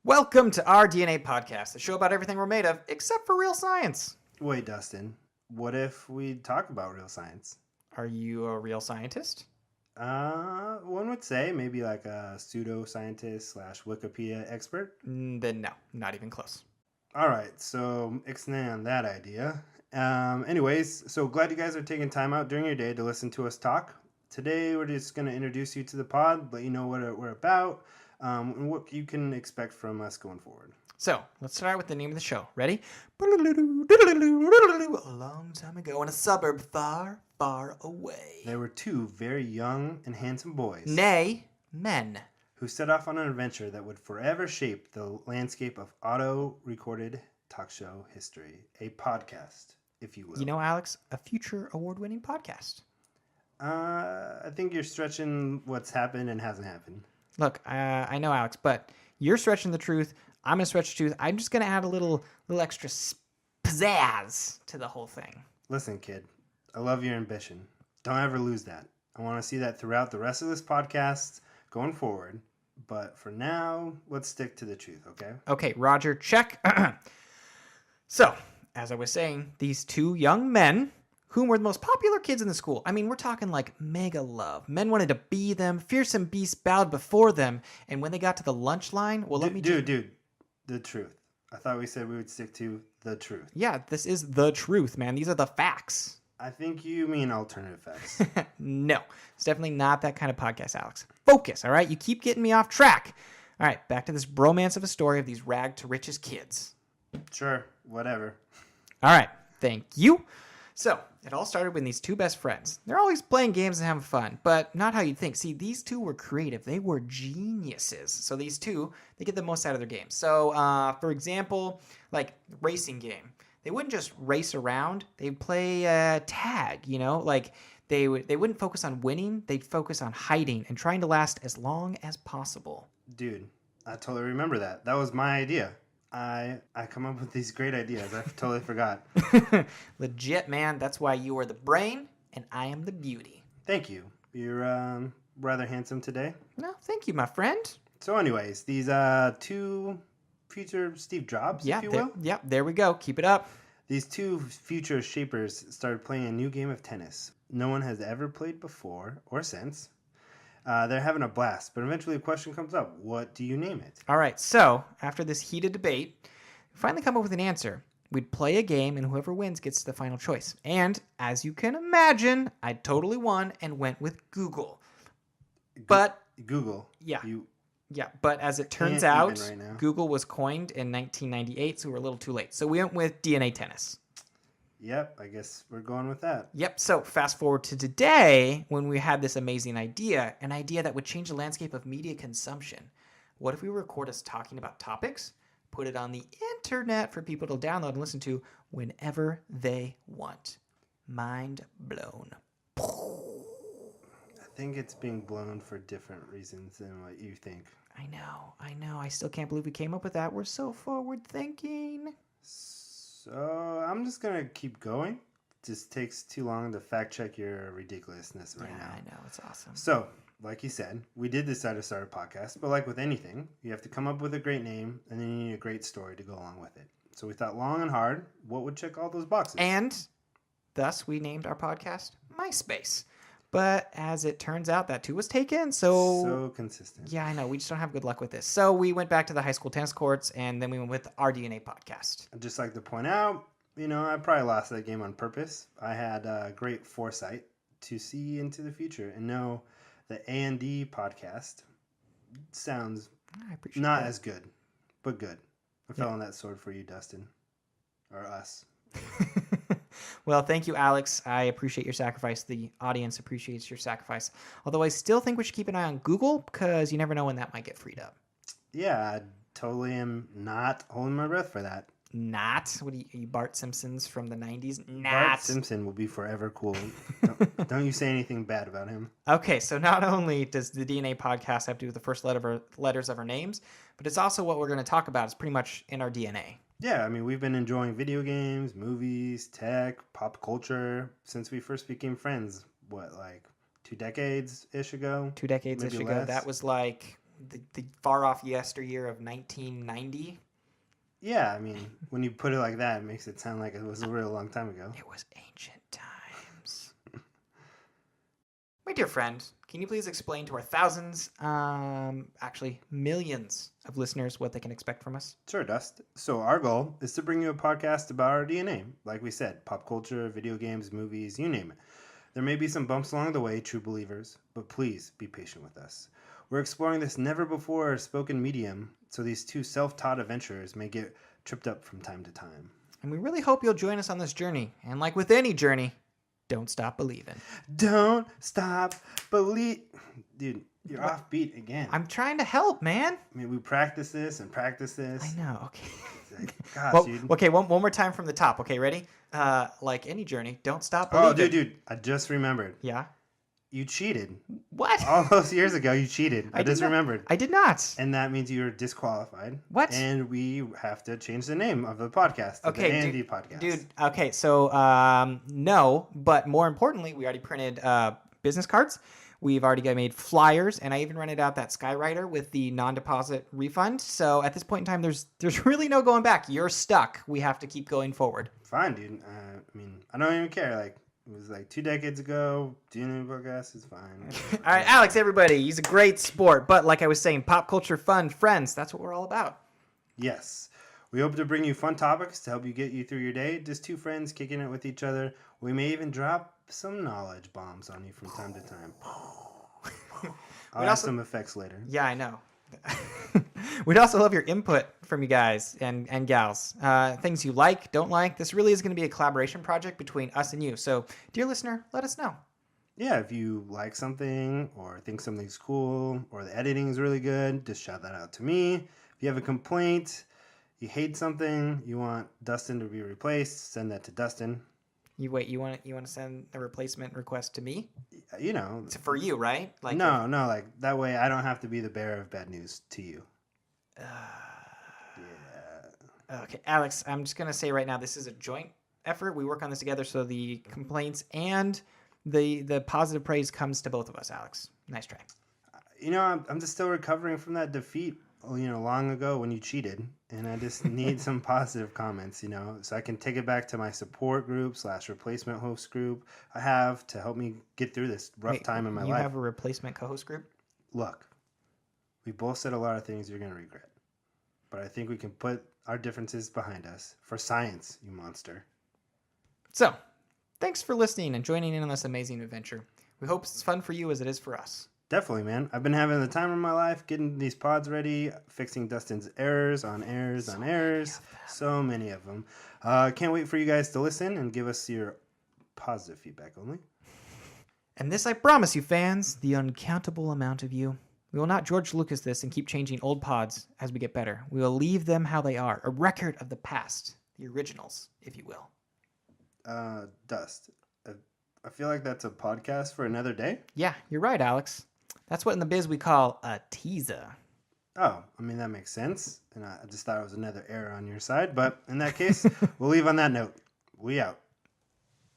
Welcome to our DNA podcast, the show about everything we're made of, except for real science. Wait, Dustin, what if we talk about real science? Are you a real scientist? One would say maybe like a pseudoscientist / Wikipedia expert. Then no, not even close. All right, so ixnay on that idea. Anyways, so glad you guys are taking time out during your day to listen to us talk. Today, we're just going to introduce you to the pod, let you know what we're about, and what you can expect from us going forward. So, let's start with the name of the show. Ready? A long time ago in a suburb far, far away. There were two very young and handsome boys. Nay, men. Who set off on an adventure that would forever shape the landscape of auto-recorded talk show history. A podcast, if you will. You know, Alex, a future award-winning podcast. I think you're stretching what's happened and hasn't happened. Look, I know, Alex, but you're stretching the truth. I'm going to stretch the truth. I'm just going to add a little extra pizzazz to the whole thing. Listen, kid, I love your ambition. Don't ever lose that. I want to see that throughout the rest of this podcast going forward. But for now, let's stick to the truth, okay? Okay, Roger, check. So, as I was saying, these two young men, whom were the most popular kids in the school. I mean, we're talking like mega love. Men wanted to be them. Fearsome beasts bowed before them. And when they got to the lunch line, well, Dude, the truth. I thought we said we would stick to the truth. Yeah, this is the truth, man. These are the facts. I think you mean alternative facts. No, it's definitely not that kind of podcast, Alex. Focus, all right? You keep getting me off track. All right, back to this bromance of a story of these rag to riches kids. Sure, whatever. All right, thank you. So, it all started when these two best friends. They're always playing games and having fun, but not how you'd think. See, these two were creative. They were geniuses. So these two, they get the most out of their games. So, for example, like racing game. They wouldn't just race around. They'd play tag, you know? Like, they wouldn't focus on winning. They'd focus on hiding and trying to last as long as possible. Dude, I totally remember that. That was my idea. I come up with these great ideas. I totally forgot. Legit, man. That's why you are the brain and I am the beauty. Thank you. You're rather handsome today. No, thank you, my friend. So anyways, these two future Steve Jobs, if you will. Yeah, there we go. Keep it up. These two future shapers started playing a new game of tennis. No one has ever played before or since. They're having a blast, but eventually a question comes up. What do you name it? All right, so after this heated debate, we finally come up with an answer. We'd play a game, and whoever wins gets to the final choice. And as you can imagine, I totally won and went with Google. But Google. Yeah. Yeah, but as it turns out, right Google was coined in 1998, so we're a little too late. So we went with DNA tennis. Yep, I guess we're going with that. Yep, so fast forward to today when we had this amazing idea, an idea that would change the landscape of media consumption. What if we record us talking about topics, put it on the internet for people to download and listen to whenever they want? Mind blown. I think it's being blown for different reasons than what you think. I know. I still can't believe we came up with that. We're so forward thinking. So I'm just going to keep going. It just takes too long to fact check your ridiculousness right now. Yeah, I know. It's awesome. So, like you said, we did decide to start a podcast, but like with anything, you have to come up with a great name and then you need a great story to go along with it. So we thought long and hard, what would check all those boxes? And thus we named our podcast MySpace. But as it turns out, that too was taken. So consistent. Yeah, I know. We just don't have good luck with this. So we went back to the high school tennis courts, and then we went with our DNA podcast. I'd just like to point out, I probably lost that game on purpose. I had great foresight to see into the future and know the A&D podcast sounds not as good, but good. I fell on that sword for you, Dustin. Or us. Well, thank you, Alex. I appreciate your sacrifice. The audience appreciates your sacrifice. Although I still think we should keep an eye on Google because you never know when that might get freed up. Yeah, I totally am not holding my breath for that. Not? What are you Bart Simpsons from the 90s? Not. Bart Simpson will be forever cool. Don't you say anything bad about him. Okay, so not only does the DNA podcast have to do with the first letters of our names, but it's also what we're going to talk about. It's pretty much in our DNA. Yeah, I mean, we've been enjoying video games, movies, tech, pop culture since we first became friends. What, like 2 decades-ish ago? 2 decades-ish ago. Less. That was like the far off yesteryear of 1990. Yeah, I mean, when you put it like that, it makes it sound like it was a real long time ago. It was ancient times. My dear friend, can you please explain to our thousands, actually millions of listeners what they can expect from us? Sure, Dust. So our goal is to bring you a podcast about our DNA. Like we said, pop culture, video games, movies, you name it. There may be some bumps along the way, true believers, but please be patient with us. We're exploring this never-before spoken medium, so these two self-taught adventurers may get tripped up from time to time. And we really hope you'll join us on this journey. And like with any journey, don't stop believing. Don't stop believe... Dude, you're off beat again. I'm trying to help, man. I mean, we practice this and practice this. I know, okay. Gosh, Well, dude. okay, one more time from the top. Okay, ready? Like any journey, don't stop believing. Oh, dude, I just remembered. Yeah? You cheated. What? All those years ago, you cheated. I did just not- remembered. I did not. And that means you're disqualified. What? And we have to change the name of the podcast to Okay, the A&D Podcast. Dude, okay, so no, but more importantly, we already printed business cards. We've already made flyers, and I even rented out that Skywriter with the non-deposit refund. So at this point in time, there's really no going back. You're stuck. We have to keep going forward. Fine, dude. I mean, I don't even care. Like, it was like 2 decades ago. Doing the podcast is fine. All right, Alex, everybody, he's a great sport. But like I was saying, pop culture, fun, friends, that's what we're all about. Yes. We hope to bring you fun topics to help you get you through your day. Just two friends kicking it with each other. We may even drop some knowledge bombs on you from time to time. I'll add some effects later. Yeah, I know. We'd also love your input from you guys and gals. Things you like, don't like. This really is going to be a collaboration project between us and you. So, dear listener, let us know. Yeah, if you like something or think something's cool or the editing is really good, just shout that out to me. If you have a complaint, you hate something, you want Dustin to be replaced, send that to Dustin. You want to send a replacement request to me? You know. It's for you, right? Like No, like that way I don't have to be the bearer of bad news to you. Yeah. Okay, Alex, I'm just going to say right now, this is a joint effort. We work on this together, so the complaints and the positive praise comes to both of us, Alex. Nice try. You know, I'm just still recovering from that defeat, long ago when you cheated. And I just need some positive comments, so I can take it back to my support group / replacement host group I have to help me get through this rough time in my life. You have a replacement co-host group? Look, we both said a lot of things you're going to regret. But I think we can put our differences behind us for science, you monster. So, thanks for listening and joining in on this amazing adventure. We hope it's fun for you as it is for us. Definitely, man. I've been having the time of my life getting these pods ready, fixing Dustin's errors on errors on errors. So many of them. Can't wait for you guys to listen and give us your positive feedback only. And this I promise you, fans, the uncountable amount of you. We will not George Lucas this and keep changing old pods as we get better. We will leave them how they are, a record of the past, the originals, if you will. Dust, I feel like that's a podcast for another day. Yeah, you're right, Alex. That's what in the biz we call a teaser. Oh, I mean, that makes sense. And I just thought it was another error on your side. But in that case, we'll leave on that note. We out.